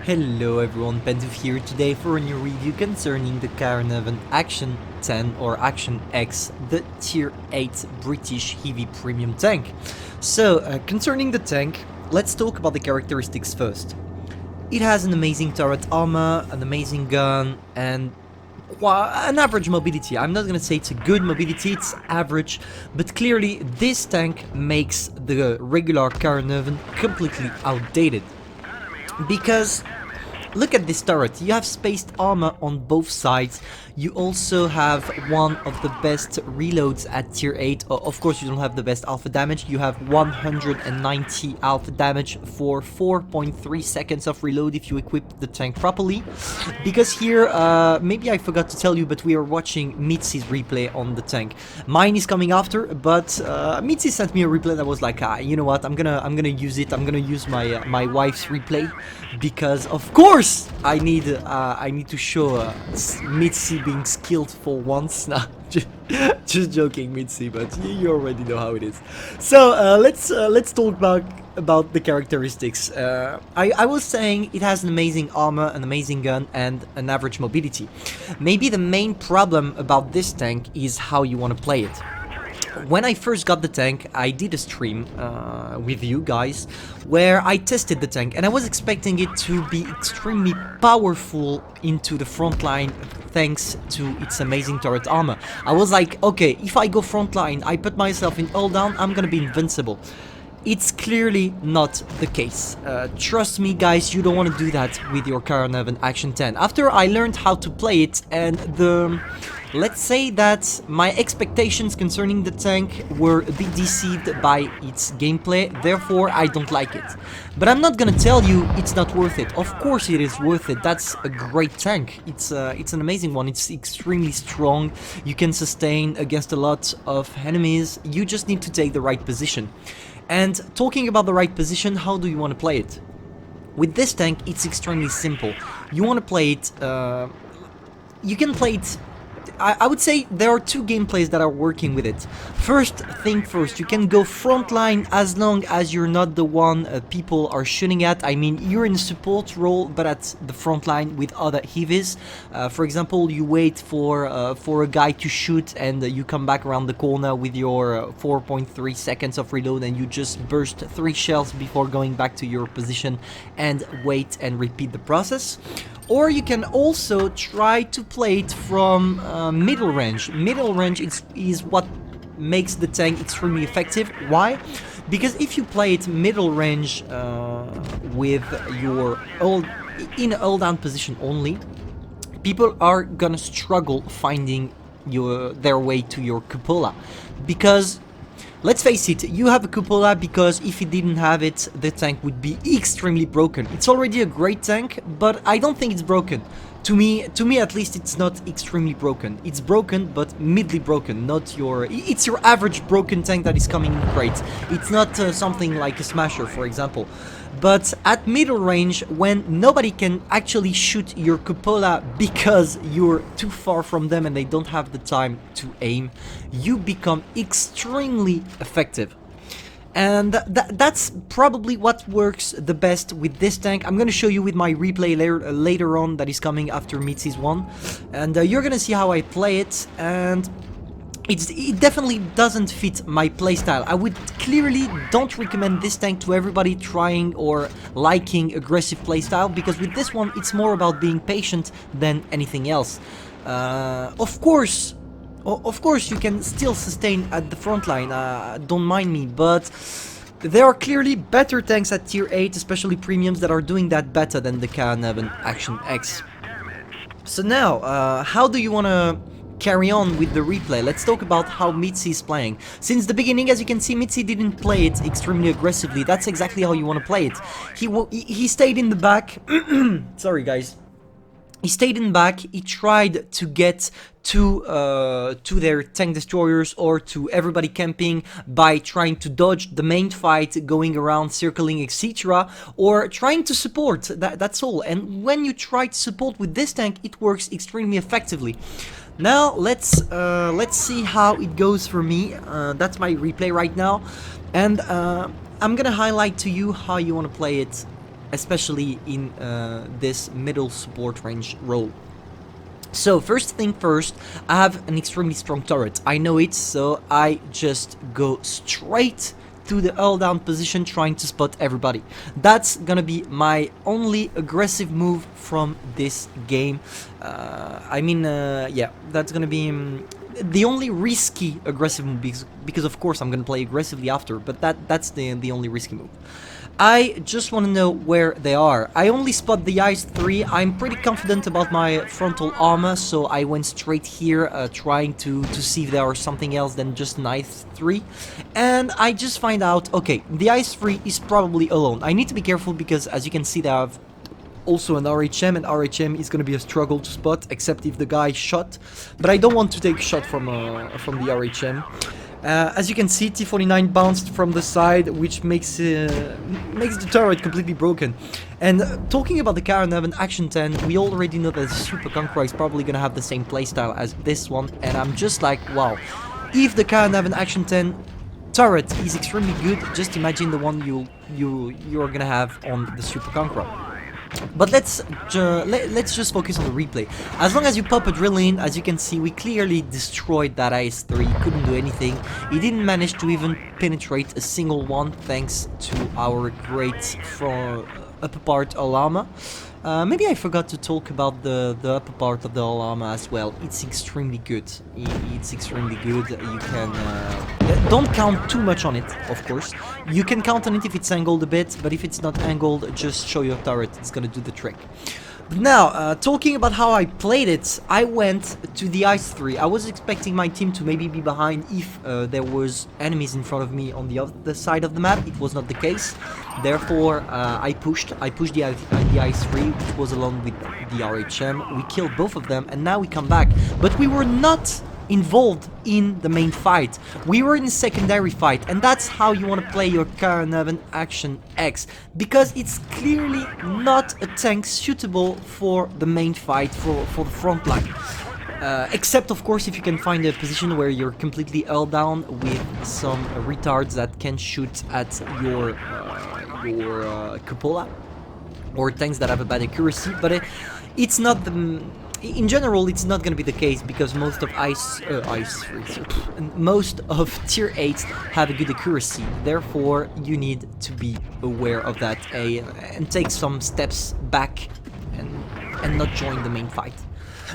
Hello everyone, Pantoufleee here today for a new review concerning the Carnarvon Action 10 or Action X, the Tier 8 British heavy premium tank. So, concerning the tank, let's talk about the characteristics first. It has an amazing turret armor, an amazing gun, and an average mobility. I'm not gonna say it's a good mobility, it's average, but clearly this tank makes the regular Carnarvon completely outdated. Because look at this turret, you have spaced armor on both sides, you also have one of the best reloads at tier 8, of course you don't have the best alpha damage, you have 190 alpha damage for 4.3 seconds of reload if you equip the tank properly. Because here, maybe I forgot to tell you, but we are watching Mitzi's replay on the tank. Mine is coming after, but Mitzi sent me a replay that was like, you know what, I'm gonna use it, I'm gonna use my wife's replay, because of course I need to show Mitzi being skilled for once. Nah, just joking, Mitzi, but you already know how it is. So let's talk about the characteristics. I was saying it has an amazing armor, an amazing gun, and an average mobility. Maybe the main problem about this tank is how you want to play it. When I first got the tank, I did a stream with you guys where I tested the tank, and I was expecting it to be extremely powerful into the front line thanks to its amazing turret armor. I was like, okay, if I go front line, I put myself in all down, I'm gonna be invincible. It's clearly not the case. Trust me guys, you don't want to do that with your Carnarvon Action 10. After I learned how to play it, and let's say that my expectations concerning the tank were a bit deceived by its gameplay, therefore I don't like it. But I'm not gonna tell you it's not worth it. Of course it is worth it. That's a great tank. It's an amazing one. It's extremely strong. You can sustain against a lot of enemies. You just need to take the right position. And talking about the right position, how do you want to play it? With this tank, it's extremely simple. You want to play it, you can play it, I would say there are two gameplays that are working with it. First thing first, you can go frontline as long as you're not the one people are shooting at. I mean, you're in a support role, but at the front line with other heavies. For example, you wait for a guy to shoot, and you come back around the corner with your 4.3 seconds of reload, and you just burst 3 shells before going back to your position and wait and repeat the process. Or you can also try to play it from middle range. Middle range is what makes the tank extremely effective. Why? Because if you play it middle range with your in hold down position only, people are gonna struggle finding their way to your cupola. Because let's face it, you have a cupola, because if it didn't have it, the tank would be extremely broken. It's already a great tank, but I don't think it's broken. To me at least, it's not extremely broken. It's broken, but midly broken, not your... It's your average broken tank that is coming in great. It's not something like a smasher, for example. But at middle range, when nobody can actually shoot your cupola because you're too far from them and they don't have the time to aim, you become extremely effective. And that's probably what works the best with this tank. I'm gonna show you with my replay later on that is coming after Mitzi's one. And you're gonna see how I play it, and it definitely doesn't fit my playstyle. I would clearly don't recommend this tank to everybody trying or liking aggressive playstyle, because with this one it's more about being patient than anything else. Of course you can still sustain at the front line, don't mind me, but there are clearly better tanks at tier 8, especially premiums, that are doing that better than the Carnarvon Action X. So now, how do you want to carry on with the replay? Let's talk about how Mitzi is playing. Since the beginning, as you can see, Mitzi didn't play it extremely aggressively. That's exactly how you want to play it. He stayed in the back. Sorry guys. He stayed in back, he tried to get to their tank destroyers or to everybody camping by trying to dodge the main fight, going around, circling, etc. Or trying to support, that's all. And when you try to support with this tank, it works extremely effectively. Now let's see how it goes for me. That's my replay right now. And I'm gonna highlight to you how you want to play it especially in this middle support range role. So first thing first, I have an extremely strong turret. I know it, so I just go straight to the L down position trying to spot everybody. That's gonna be my only aggressive move from this game. Yeah, that's gonna be the only risky aggressive move, because of course I'm gonna play aggressively after, but that's the only risky move. I just want to know where they are. I only spot the ice 3. I'm pretty confident about my frontal armor, so I went straight here trying to see if there was something else than just an ice 3. And I just find out, okay, the ice 3 is probably alone. I need to be careful because, as you can see, they have also an RHM, and RHM is going to be a struggle to spot, except if the guy shot. But I don't want to take a shot from the RHM. As you can see, T49 bounced from the side, which makes the turret completely broken. And talking about the Karen Action 10, we already know that the Super Conqueror is probably gonna have the same playstyle as this one, and I'm just like, wow, if the Karen Action 10 turret is extremely good, just imagine the one you're gonna have on the Super Conqueror. But let's just focus on the replay. As long as you pop a drill in, as you can see, we clearly destroyed that IS-3. He couldn't do anything. He didn't manage to even penetrate a single one, thanks to our great upper part Alama. Maybe I forgot to talk about the upper part of the Alama as well. It's extremely good. It's extremely good. You can don't count too much on it, of course. You can count on it if it's angled a bit, but if it's not angled, just show your turret. It's gonna do the trick. But now, talking about how I played it, I went to the ice 3. I was expecting my team to maybe be behind if there was enemies in front of me on the other side of the map. It was not the case. Therefore, I pushed the ice 3, which was along with the RHM. We killed both of them, and now we come back. But we were not involved in the main fight. We were in a secondary fight, and that's how you want to play your Karen Action X, because it's clearly not a tank suitable for the main fight, for the front line. Except, of course, if you can find a position where you're completely L down with some retards that can shoot at your cupola, or tanks that have a bad accuracy. But it's not the... In general, it's not going to be the case, because most of most of tier 8s have a good accuracy. Therefore, you need to be aware of that and take some steps back and not join the main fight.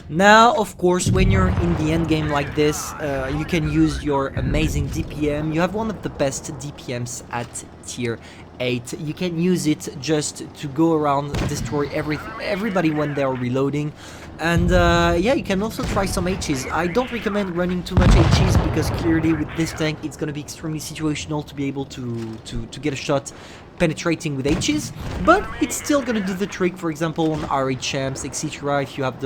Now, of course, when you're in the end game like this, you can use your amazing DPM. You have one of the best DPMs at tier 8. You can use it just to go around, destroy everybody when they're reloading. And yeah, you can also try some H's. I don't recommend running too much H's, because clearly with this tank it's going to be extremely situational to be able to get a shot penetrating with H's, but it's still going to do the trick, for example on RHMs, etc. if you have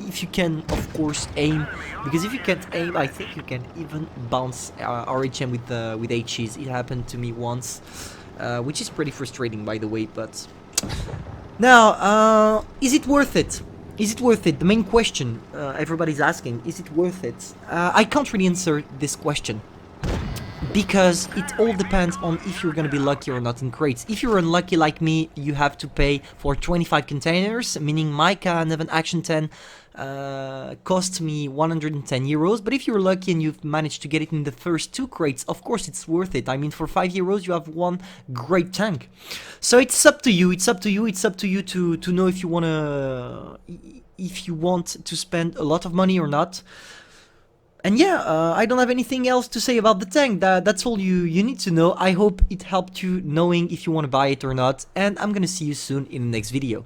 if you can, of course, aim, because if you can't aim, I think you can even bounce RHM with H's. It happened to me once, which is pretty frustrating, by the way. But now, is it worth it? Is it worth it? The main question everybody's asking, is it worth it? I can't really answer this question, because it all depends on if you're gonna be lucky or not in crates. If you're unlucky like me, you have to pay for 25 containers, meaning my K11 Action 10 cost me 110 euros. But if you're lucky and you've managed to get it in the first 2 crates, of course it's worth it. I mean, for 5 euros you have one great tank. So it's up to you, it's up to you to know if you want to spend a lot of money or not. And yeah, I don't have anything else to say about the tank. That's all you need to know. I hope it helped you knowing if you want to buy it or not. And I'm gonna see you soon in the next video.